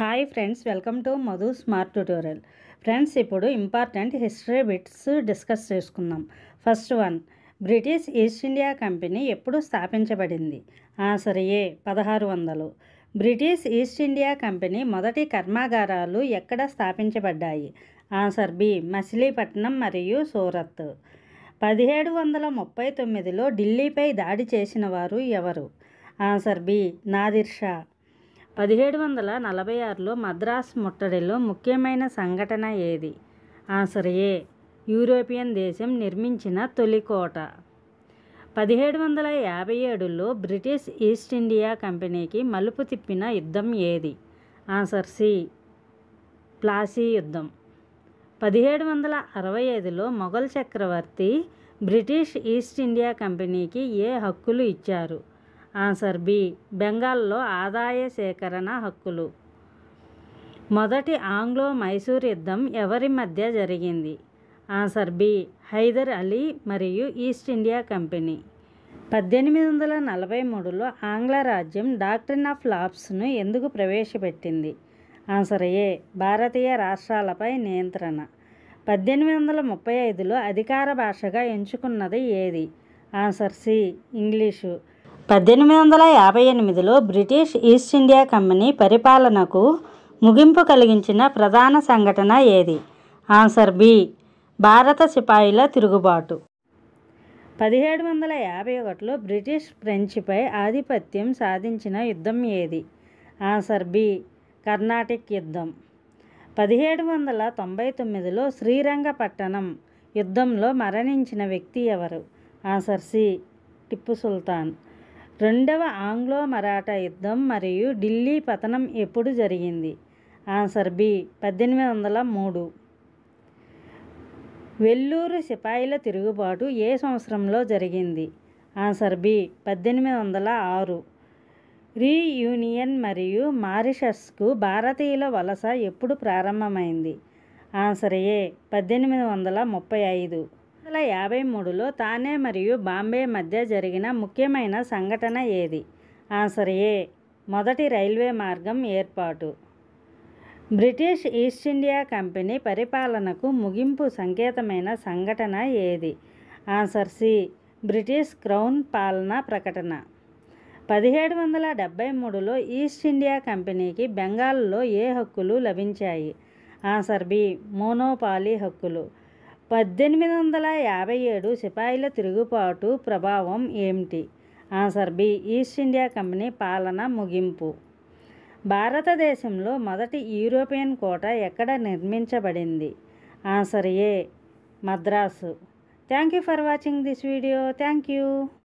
Hi friends, welcome to Madhu smart tutorial. Friends, ఇప్పుడు important history bits discuss చేసుకుందాం. First one, British East India company ఎప్పుడు స్థాపించబడింది? Answer ఏ, 1600. British East India company మొదటి కర్మాగారాలు ఎక్కడ స్థాపించబడ్డాయి? Answer B, Machilipatnam మరియు సూరత్. 1739లో ఢిల్లీపై దాడి చేసిన వారు ఎవరు? Answer B, Nadir Shah. 1746లో మద్రాస్ ముట్టడిలో ముఖ్యమైన సంఘటన ఏది? ఆన్సర్ ఏ, యూరోపియన్ దేశం నిర్మించిన తొలి కోట. 1757లో బ్రిటిష్ ఈస్ట్ ఇండియా కంపెనీకి మలుపు తిప్పిన యుద్ధం ఏది? ఆన్సర్ సి, ప్లాసీ యుద్ధం. 1765లో మొఘల్ చక్రవర్తి బ్రిటిష్ ఈస్ట్ ఇండియా కంపెనీకి ఏ హక్కులు ఇచ్చారు? ఆన్సర్ బి, బెంగాల్లో ఆదాయ సేకరణ హక్కులు. మొదటి ఆంగ్లో మైసూర్ యుద్ధం ఎవరి మధ్య జరిగింది? ఆన్సర్ బి, హైదర్ అలీ మరియు ఈస్ట్ ఇండియా కంపెనీ. 1843లో ఆంగ్ల రాజ్యం డాక్ట్రిన్ ఆఫ్ లాప్స్ను ఎందుకు ప్రవేశపెట్టింది? ఆన్సర్ ఏ, భారతీయ రాష్ట్రాలపై నియంత్రణ. 1835లో అధికార భాషగా ఎంచుకున్నది ఏది? Answer C, English. 1858లో బ్రిటిష్ ఈస్ట్ ఇండియా కంపెనీ పరిపాలనకు ముగింపు కలిగించిన ప్రధాన సంఘటన ఏది? ఆన్సర్ బి, భారత సిపాయిల తిరుగుబాటు. 1751లో బ్రిటిష్ ఫ్రెంచ్పై ఆధిపత్యం సాధించిన యుద్ధం ఏది? ఆన్సర్ బి, కర్ణాటిక్ యుద్ధం. 1799లో శ్రీరంగపట్టణం యుద్ధంలో మరణించిన వ్యక్తి ఎవరు? Answer C, Tipu Sultan. రెండవ ఆంగ్లో మరాఠా యుద్ధం మరియు ఢిల్లీ పతనం ఎప్పుడు జరిగింది? Answer B, 1803. వెల్లూరు సిపాయిల తిరుగుబాటు ఏ సంవత్సరంలో జరిగింది? Answer B, 1806. రీయూనియన్ మరియు మారిషస్కు భారతీయుల వలస ఎప్పుడు ప్రారంభమైంది? ఆన్సర్ ఏ, 1835. 1853లో థానే మరియు బాంబే మధ్య జరిగిన ముఖ్యమైన సంఘటన ఏది? ఆన్సర్ ఏ, మొదటి రైల్వే మార్గం ఏర్పాటు. బ్రిటిష్ ఈస్ట్ ఇండియా కంపెనీ పరిపాలనకు ముగింపు సంకేతమైన సంఘటన ఏది? ఆన్సర్ సి, బ్రిటిష్ క్రౌన్ పాలనా ప్రకటన. 1773లో ఈస్ట్ ఇండియా కంపెనీకి బెంగాల్లో ఏ హక్కులు లభించాయి? ఆన్సర్ బి, మోనోపాలీ హక్కులు. 1857 సిపాయిల తిరుగుబాటు ప్రభావం ఏమిటి? Answer B, East India Company పాలన ముగింపు. భారతదేశంలో మొదటి యూరోపియన్ కోట ఎక్కడ నిర్మించబడింది? Answer A, Madras. Thank you for watching this video. Thank you.